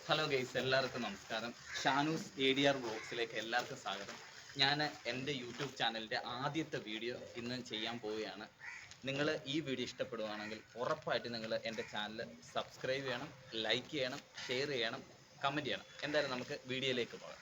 Hello guys, എല്ലാവർക്കും നമസ്കാരം. Shanu's ADR വ്ളോഗ്സിലേക്ക് എല്ലാവർക്കും സ്വാഗതം. ഞാൻ എൻ്റെ യൂട്യൂബ് ചാനലിൻ്റെ ആദ്യത്തെ വീഡിയോ ഇന്ന് ചെയ്യാൻ പോവുകയാണ്. നിങ്ങൾ ഈ വീഡിയോ ഇഷ്ടപ്പെടുകയാണെങ്കിൽ ഉറപ്പായിട്ട് നിങ്ങൾ എൻ്റെ ചാനൽ സബ്സ്ക്രൈബ് ചെയ്യണം, ലൈക്ക് ചെയ്യണം, ഷെയർ ചെയ്യണം, കമൻറ്റ് ചെയ്യണം. എന്തായാലും നമുക്ക് വീഡിയോയിലേക്ക് പോകാം.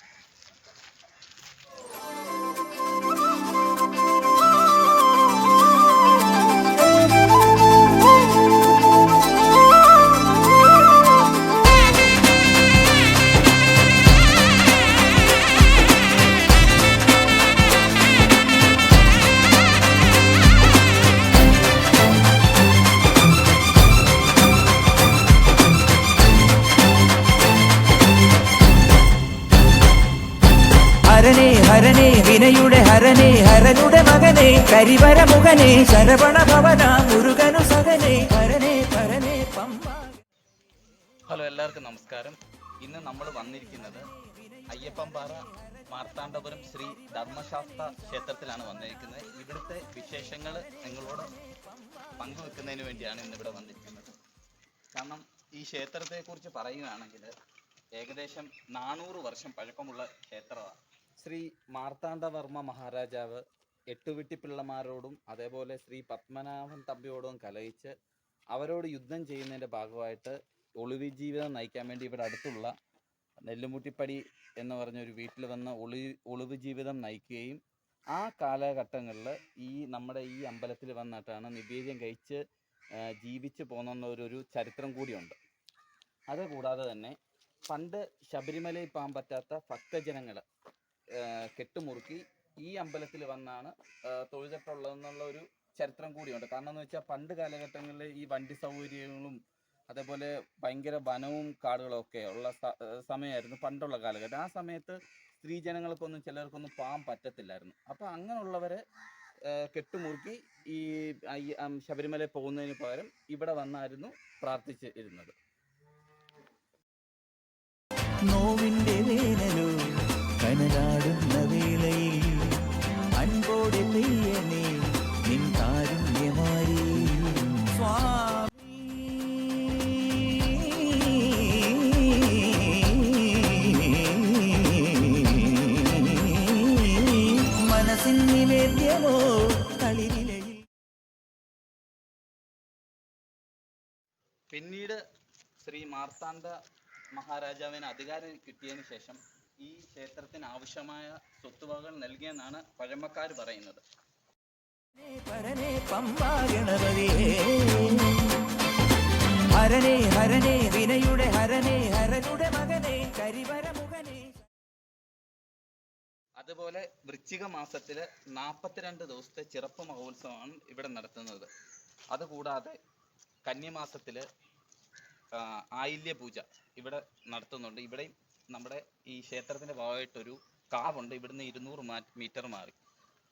ഹരനേ ഹരനേ വിനയുടെ ഹരനേ ഹരനുടെ മകനേ കരിവര മുഖനേ ശരവണ ഭവന മുരുകനു സഹനേ ഹരനേ ഹരനേ പമ്പ. ഹലോ, എല്ലാവർക്കും നമസ്കാരം. ഇന്ന് നമ്മൾ വന്നിരിക്കുന്നത് അയ്യപ്പൻപാറ മാർത്താണ്ഡപുരം ശ്രീ ധർമ്മശാസ്ത്ര ക്ഷേത്രത്തിലാണ് വന്നിരിക്കുന്നത്. ഇവിടുത്തെ വിശേഷങ്ങൾ നിങ്ങളോട് പങ്കുവെക്കുന്നതിന് വേണ്ടിയാണ് ഇന്നിവിടെ വന്നിരിക്കുന്നത്. കാരണം ഈ ക്ഷേത്രത്തെക്കുറിച്ച് പറയുകയാണെങ്കിൽ ഏകദേശം 400 വർഷം പഴക്കമുള്ള ക്ഷേത്രമാണ്. ശ്രീ മാർത്താണ്ഡവർമ്മ മഹാരാജാവ് എട്ടുവെട്ടിപ്പിള്ളമാരോടും അതേപോലെ ശ്രീ പത്മനാഭൻ തമ്പിയോടും കലഹിച്ച് അവരോട് യുദ്ധം ചെയ്യുന്നതിൻ്റെ ഭാഗമായിട്ട് ഒളിവ് ജീവിതം നയിക്കാൻ വേണ്ടി ഇവിടെ അടുത്തുള്ള നെല്ലുമുട്ടിപ്പടി എന്ന് പറഞ്ഞൊരു വീട്ടിൽ വന്ന് ഒളിവ് ജീവിതം നയിക്കുകയും ആ കാലഘട്ടങ്ങളിൽ നമ്മുടെ ഈ അമ്പലത്തിൽ വന്നിട്ടാണ് നിവേദ്യം കഴിച്ച് ജീവിച്ച് പോകുന്നൊരു ചരിത്രം കൂടിയുണ്ട്. അതുകൂടാതെ തന്നെ പണ്ട് ശബരിമലയിൽ പോകാൻ പറ്റാത്ത ഭക്തജനങ്ങൾ കെട്ടുമുറുക്കി ഈ അമ്പലത്തിൽ വന്നാണ് തൊഴുതിട്ടുള്ളതെന്നുള്ള ഒരു ചരിത്രം കൂടിയുണ്ട്. കാരണം എന്ന് വെച്ചാൽ പണ്ട് കാലഘട്ടങ്ങളിൽ ഈ വണ്ടി സൗകര്യങ്ങളും അതേപോലെ ഭയങ്കര വനവും കാടുകളും ഒക്കെ ഉള്ള സമയമായിരുന്നു പണ്ടുള്ള കാലഘട്ടം. ആ സമയത്ത് സ്ത്രീജനങ്ങൾക്കൊന്നും ചിലർക്കൊന്നും പോകാൻ പറ്റത്തില്ലായിരുന്നു. അപ്പോൾ അങ്ങനെയുള്ളവരെ കെട്ടുമുറുക്കി ഈ ശബരിമലയിൽ പോകുന്നതിന് പകരം ഇവിടെ വന്നായിരുന്നു പ്രാർത്ഥിച്ച് ഇരുന്നത്. നോവിന്റെ വേനലോ കനലാടുന്ന വേളയിൽ അൻപോടെ പെയ്യനേ നിൻ കാരുണ്യമാരി സ്വാമി. മനസ്സിൻ നിവേദ്യമോ കളിരിലയിൽ. പിന്നീട് ശ്രീ മാർത്താണ്ഡ മഹാരാജാവിന് അധികാരം കിട്ടിയതിന് ശേഷം ഈ ക്ഷേത്രത്തിന് ആവശ്യമായ സ്വത്തുവകകൾ നൽകിയെന്നാണ് പഴമക്കാർ പറയുന്നത്. ഹരനേ ഹരനേ വിനയുടെ ഹരനേ ഹരനുടെ മകനേ കരിവര മുഖനേ. അതുപോലെ വൃശ്ചിക മാസത്തില് 42 ദിവസത്തെ ചിറപ്പ് മഹോത്സവമാണ് ഇവിടെ നടത്തുന്നത്. അതുകൂടാതെ കന്യമാസത്തില് ആയില്യ പൂജ ഇവിടെ നടത്തുന്നുണ്ട്. ഇവിടെയും നമ്മുടെ ഈ ക്ഷേത്രത്തിൻ്റെ ഭാഗമായിട്ടൊരു കാവുണ്ട്. ഇവിടുന്ന് 200 മീറ്റർ മാറി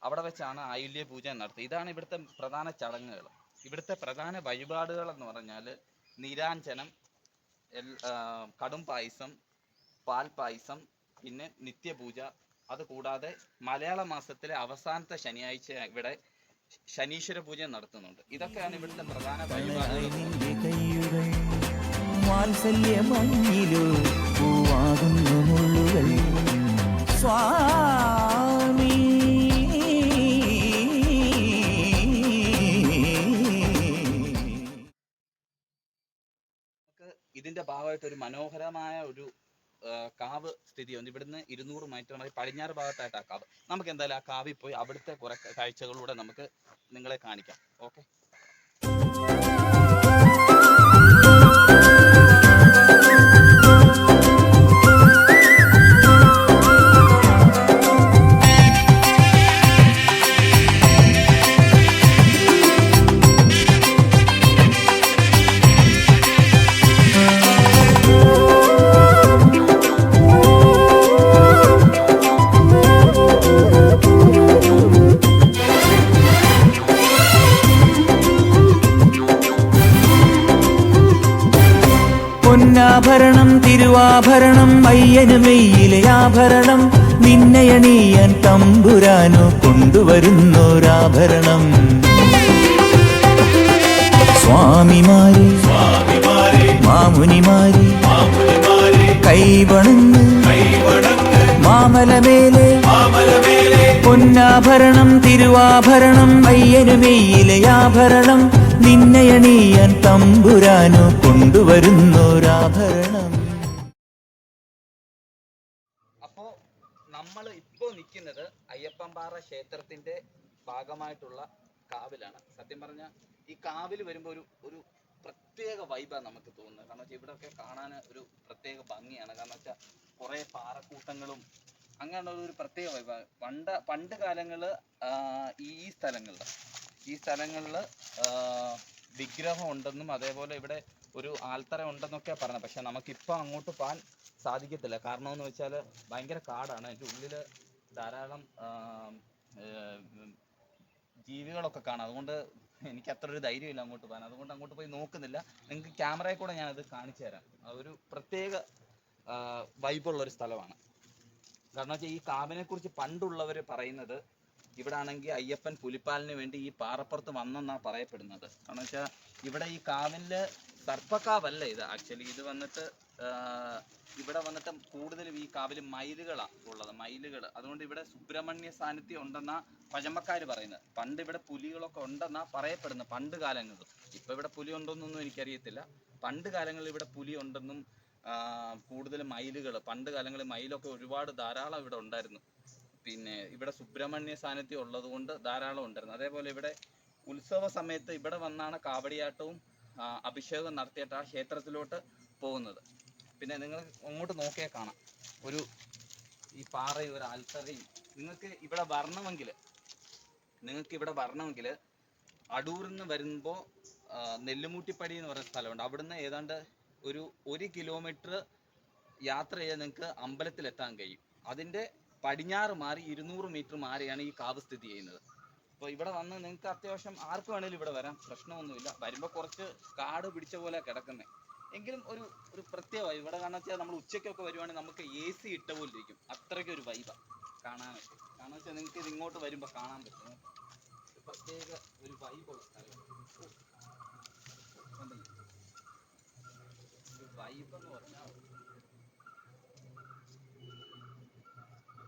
അവിടെ വെച്ചാണ് ആയില്യ പൂജ നടത്തുന്നത്. ഇതാണ് ഇവിടുത്തെ പ്രധാന ചടങ്ങുകൾ. ഇവിടുത്തെ പ്രധാന വഴിപാടുകൾ എന്ന് പറഞ്ഞാൽ നീരാഞ്ജനം, കടും പായസം, പാൽ പായസം, പിന്നെ നിത്യപൂജ. അതുകൂടാതെ മലയാള മാസത്തിലെ അവസാനത്തെ ശനിയാഴ്ച ഇവിടെ ശനീശ്വര പൂജ നടത്തുന്നുണ്ട്. ഇതൊക്കെയാണ് ഇവിടുത്തെ പ്രധാന വഴിപാടുകൾ. വാത്സല്യമഞ്ഞിലോ പൂവാകുന്ന മുള്ളുകൾ സ്വാമി. ഇതിന്റെ ഭാഗമായിട്ട് ഒരു മനോഹരമായ ഒരു കാവ് സ്ഥിതിയുണ്ട്. ഇവിടുന്ന് 200 മീറ്റർ മാറി പടിഞ്ഞാറ് ഭാഗത്തായിട്ട് ആ കാവ്. നമുക്ക് എന്തായാലും ആ കാവിൽ പോയി അവിടുത്തെ കുറെ കാഴ്ചകളിലൂടെ നമുക്ക് നിങ്ങളെ കാണിക്കാം. ഓക്കെ. പൊന്നാഭരണം തിരുവാഭരണം അയ്യന് മെയ്യിലെ ആഭരണം നിന്നയണിയാൻ തമ്പുരാനോ കൊണ്ടുവരുന്നോരാഭരണം. സ്വാമിമാരെ മാമുനിമാരെ കൈവണങ്ങ് മാമലമേലെ പൊന്നാഭരണം തിരുവാഭരണം അയ്യനുമെയ്യിലെയാഭരണം നിന്നയണിയാൻ തമ്പുരാനു കൊണ്ടുവരുന്നൊരാഭരണം. അപ്പോൾ നമ്മൾ ഇപ്പോൾ നിൽക്കുന്നത് അയ്യപ്പൻപാറ ക്ഷേത്രത്തിന്റെ ഭാഗമായിട്ടുള്ള കാവിലാണ്. സത്യം പറഞ്ഞാൽ ഈ കാവിൽ വരുമ്പോൾ ഒരു പ്രത്യേക വൈബാണ് നമുക്ക് തോന്നുന്നത്. കാരണം വെച്ചാൽ ഇവിടെയൊക്കെ കാണാൻ ഒരു പ്രത്യേക ഭംഗിയാണ്. കാരണം വെച്ചാൽ കുറേ പാറക്കൂട്ടങ്ങളും അങ്ങനെയുള്ള ഒരു പ്രത്യേക വൈബാണ്. പണ്ട് കാലങ്ങളിൽ ഈ സ്ഥലങ്ങളിൽ വിഗ്രഹം ഉണ്ടെന്നും അതേപോലെ ഇവിടെ ഒരു ആൽത്തറ ഉണ്ടെന്നൊക്കെയാണ് പറഞ്ഞത്. പക്ഷെ നമുക്കിപ്പോൾ അങ്ങോട്ട് പോകാൻ സാധിക്കത്തില്ല. കാരണം എന്ന് വെച്ചാൽ ഭയങ്കര കാടാണ്. അതിൻ്റെ ഉള്ളിൽ ധാരാളം ജീവികളൊക്കെ കാണാം. അതുകൊണ്ട് എനിക്ക് അത്ര ഒരു ധൈര്യമില്ല അങ്ങോട്ട് പോകാൻ. അതുകൊണ്ട് അങ്ങോട്ട് പോയി നോക്കുന്നില്ല. നിങ്ങൾക്ക് ക്യാമറയിൽ കൂടെ ഞാനത് കാണിച്ചു തരാം. ഒരു പ്രത്യേക വൈബുള്ളൊരു സ്ഥലമാണ്. കാരണം വെച്ചാൽ ഈ കാവിനെ കുറിച്ച് പണ്ടുള്ളവർ പറയുന്നത് ഇവിടെ ആണെങ്കിൽ അയ്യപ്പൻ പുലിപ്പാലിന് വേണ്ടി ഈ പാറപ്പുറത്ത് വന്നെന്നാണ് പറയപ്പെടുന്നത്. കാരണം വെച്ചാൽ ഇവിടെ ഈ കാവില് സർപ്പക്കാവല്ല ഇത്. ആക്ച്വലി ഇത് വന്നിട്ട് ഇവിടെ വന്നിട്ട് കൂടുതലും ഈ കാവിൽ മയിലുകളാണ് ഉള്ളത്. അതുകൊണ്ട് ഇവിടെ സുബ്രഹ്മണ്യ സാന്നിധ്യം ഉണ്ടെന്നാ പഴമക്കാർ പറയുന്നത്. പണ്ട് ഇവിടെ പുലികളൊക്കെ ഉണ്ടെന്നാ പറയപ്പെടുന്നത് പണ്ട് കാലങ്ങളിൽ. ഇപ്പൊ ഇവിടെ പുലി ഉണ്ടോന്നൊന്നും എനിക്കറിയത്തില്ല. പണ്ട് കാലങ്ങളിൽ ഇവിടെ പുലി ഉണ്ടെന്നും കൂടുതൽ പണ്ട് കാലങ്ങളിൽ മയിലൊക്കെ ധാരാളം ഇവിടെ ഉണ്ടായിരുന്നു. പിന്നെ ഇവിടെ സുബ്രഹ്മണ്യ സാന്നിധ്യം ഉള്ളത് കൊണ്ട് ധാരാളം ഉണ്ടായിരുന്നു. അതേപോലെ ഇവിടെ ഉത്സവ സമയത്ത് ഇവിടെ വന്നാണ് കാവടിയാട്ടവും അഭിഷേകം നടത്തിയിട്ട് ആ ക്ഷേത്രത്തിലോട്ട് പോകുന്നത്. പിന്നെ നിങ്ങൾ അങ്ങോട്ട് നോക്കിയാൽ കാണാം ഈ പാറയും ഒരു ആൽത്തറയും. നിങ്ങൾക്ക് ഇവിടെ വരണമെങ്കിൽ അടൂരിൽ നിന്ന് വരുമ്പോൾ നെല്ലുമൂട്ടിപ്പടി എന്ന് പറയുന്ന സ്ഥലമുണ്ട്. അവിടുന്ന് ഏതാണ്ട് ഒരു 1 കിലോമീറ്റർ യാത്ര ചെയ്ത് നിങ്ങൾക്ക് അമ്പലത്തിലെത്താൻ കഴിയും. അതിൻ്റെ പടിഞ്ഞാറ് മാറി 200 മീറ്റർ മാറിയാണ് ഈ കാവ് സ്ഥിതി ചെയ്യുന്നത്. അപ്പോൾ ഇവിടെ വന്ന് നിങ്ങൾക്ക് അത്യാവശ്യം ആർക്ക് വേണേലും ഇവിടെ വരാം, പ്രശ്നമൊന്നുമില്ല. വരുമ്പോൾ കുറച്ച് കാട് പിടിച്ച പോലെ കിടക്കുന്നത്. എങ്കിലും ഒരു പ്രത്യേക ഇവിടെ കാരണം വെച്ചാൽ നമ്മൾ ഉച്ചയ്ക്കൊക്കെ വരുവാണെങ്കിൽ നമുക്ക് AC ഇട്ട പോലെ ഇരിക്കും. അത്രയ്ക്കൊരു വൈബാണ് കാണാനൊക്കെ. കാരണം വെച്ചാൽ നിങ്ങൾക്ക് ഇത് ഇങ്ങോട്ട് വരുമ്പോൾ കാണാൻ പറ്റും. പ്രത്യേക ഒരു വൈബുള്ള സ്ഥലമാണ്. ഒരു വൈബ് എന്ന് പറഞ്ഞാൽ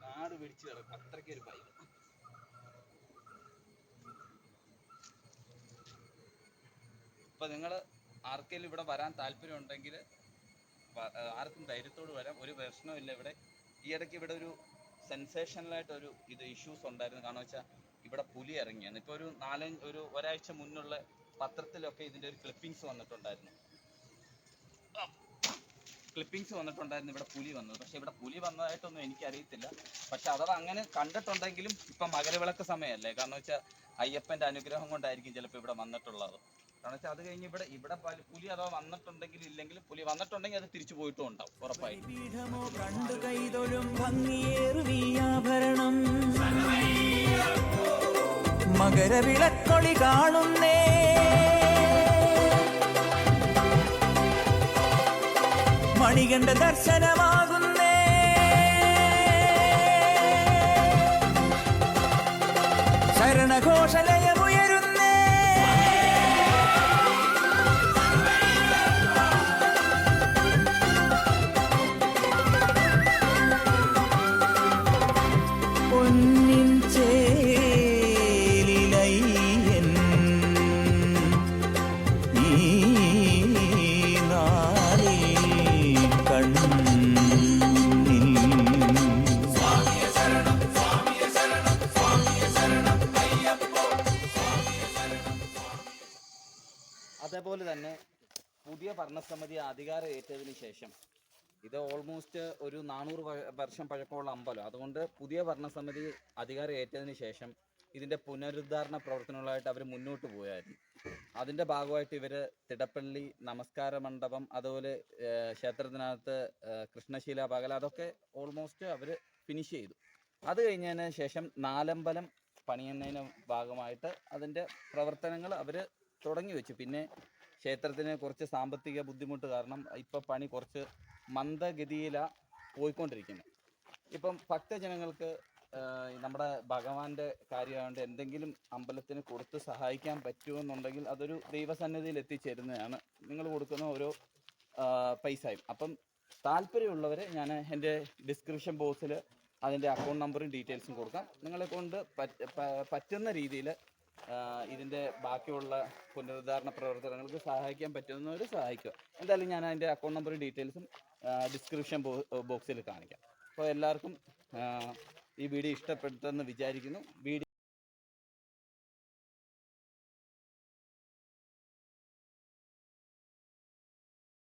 കാട് പിടിച്ച് കിടക്കും. അത്രയ്ക്കൊരു വൈബ്. ഇപ്പൊ നിങ്ങൾ ആർക്കെങ്കിലും ഇവിടെ വരാൻ താല്പര്യം ഉണ്ടെങ്കിൽ ആർക്കും ധൈര്യത്തോട് വരാം. ഒരു പ്രശ്നമില്ല. ഇവിടെ ഈ ഇടയ്ക്ക് ഇവിടെ ഒരു സെൻസേഷണലായിട്ടൊരു ഇഷ്യൂസ് ഉണ്ടായിരുന്നു. കാരണം വെച്ചാൽ ഇവിടെ പുലി ഇറങ്ങിയാണ്. ഇപ്പോൾ ഒരാഴ്ച മുന്നുള്ള പത്രത്തിലൊക്കെ ഇതിൻ്റെ ഒരു ക്ലിപ്പിങ്സ് വന്നിട്ടുണ്ടായിരുന്നു. ഇവിടെ പുലി വന്നത്. പക്ഷെ ഇവിടെ പുലി വന്നതായിട്ടൊന്നും എനിക്കറിയത്തില്ല. പക്ഷെ അഥവാ അങ്ങനെ കണ്ടിട്ടുണ്ടെങ്കിലും ഇപ്പം മകരവിളക്ക് സമയമല്ലേ. കാരണം വെച്ചാൽ അയ്യപ്പൻ്റെ അനുഗ്രഹം കൊണ്ടായിരിക്കും ചിലപ്പോൾ ഇവിടെ വന്നിട്ടുള്ളത്. കാരണം വെച്ചാൽ അത് കഴിഞ്ഞ് ഇവിടെ പുലി അഥവാ വന്നിട്ടുണ്ടെങ്കിലും ഇല്ലെങ്കിലും പുലി വന്നിട്ടുണ്ടെങ്കിൽ അത് തിരിച്ചു പോയിട്ടും ഉണ്ടാവും ഉറപ്പായിട്ടും. മകരവിളക്കൊളി കാണുന്നേ മണികണ്ഠ ദർശനമാകുന്നേ ശരണഘോഷലയമുയരുന്നേ പൊന്നിൻ ചേലിലയ്യൻ ഈ അതേപോലെ തന്നെ പുതിയ ഭരണസമിതി അധികാരം ഏറ്റതിന് ശേഷം ഇത് ഓൾമോസ്റ്റ് ഒരു 400 വർഷം പഴക്കമുള്ള അമ്പലം. അതുകൊണ്ട് പുതിയ ഭരണസമിതി അധികാരം ഏറ്റതിന് ശേഷം ഇതിൻ്റെ പുനരുദ്ധാരണ പ്രവർത്തനങ്ങളായിട്ട് അവർ മുന്നോട്ട് പോയായിരുന്നു. അതിൻ്റെ ഭാഗമായിട്ട് ഇവർ തിടപ്പള്ളി നമസ്കാര മണ്ഡപം, അതുപോലെ ക്ഷേത്രത്തിനകത്ത് കൃഷ്ണശീല പകൽ, അതൊക്കെ ഓൾമോസ്റ്റ് അവർ ഫിനിഷ് ചെയ്തു. അത് കഴിഞ്ഞതിന് ശേഷം നാലമ്പലം പണിയുന്നതിന് ഭാഗമായിട്ട് അതിൻ്റെ പ്രവർത്തനങ്ങൾ അവർ തുടങ്ങി വെച്ചു. പിന്നെ ക്ഷേത്രത്തിന് കുറച്ച് സാമ്പത്തിക ബുദ്ധിമുട്ട് കാരണം ഇപ്പം പണി കുറച്ച് മന്ദഗതിയിലാണ് പോയിക്കൊണ്ടിരിക്കുന്നത്. ഇപ്പം ഭക്തജനങ്ങൾക്ക് നമ്മുടെ ഭഗവാന്റെ കാര്യമായതുകൊണ്ട് എന്തെങ്കിലും അമ്പലത്തിന് കൊടുത്ത് സഹായിക്കാൻ പറ്റുമെന്നുണ്ടെങ്കിൽ അതൊരു ദൈവസന്നിധിയിൽ എത്തിച്ചേരുന്നതാണ് നിങ്ങൾ കൊടുക്കുന്ന ഓരോ പൈസയും. അപ്പം താല്പര്യമുള്ളവർ ഞാൻ എൻ്റെ ഡിസ്ക്രിപ്ഷൻ ബോക്സിൽ അതിൻ്റെ അക്കൗണ്ട് നമ്പറും ഡീറ്റെയിൽസും കൊടുക്കാം. നിങ്ങളെ കൊണ്ട് പറ്റുന്ന രീതിയിൽ ഇതിൻ്റെ ബാക്കിയുള്ള പുനരുദ്ധാരണ പ്രവർത്തനങ്ങൾക്ക് സഹായിക്കാൻ പറ്റുന്നവർ സഹായിക്കുക. എന്തായാലും ഞാൻ അതിൻ്റെ അക്കൗണ്ട് നമ്പറും ഡീറ്റെയിൽസും ഡിസ്ക്രിപ്ഷൻ ബോക്സിൽ കാണിക്കാം. അപ്പോൾ എല്ലാവർക്കും ഈ വീഡിയോ ഇഷ്ടപ്പെട്ടെന്ന് വിചാരിക്കുന്നു.